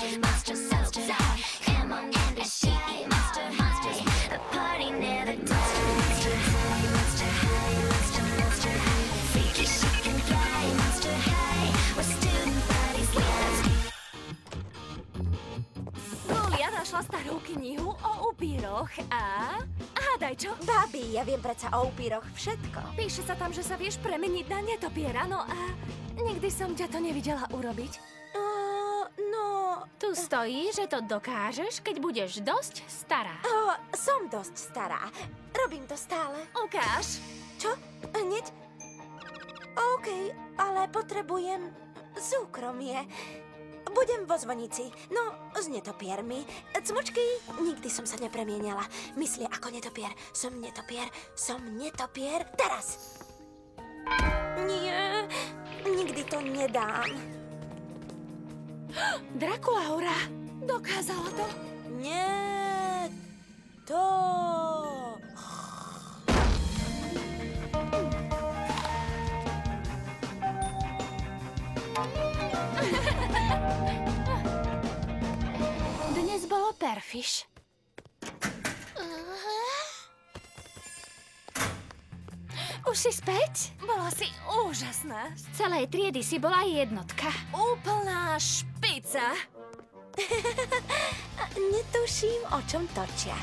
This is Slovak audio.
Julia našla starú knihu o upíroch a... Hádaj čo? Babi, ja viem predsa o upíroch všetko. Píše sa tam, že sa vieš premeniť na netopiera, no a... Nikdy som ťa to nevidela urobiť. Tu stojí, že to dokážeš, keď budeš dosť stará. Som dosť stará. Robím to stále. Ukáž. Čo? Hneď? OK, ale potrebujem súkromie. Budem vo zvonici. No, s netopiermi. Cmočky, nikdy som sa nepremieniala. Myslie ako netopier. Som netopier. Som netopier. Teraz! Nie, nikdy to nedám. Drakulaura. Dokázala to. Nie, to... Dnes bolo Perfish. Už si späť? Bola si úžasná. Z celej triedy si bola jednotka. Úplná špica. Netuším, o čom točia.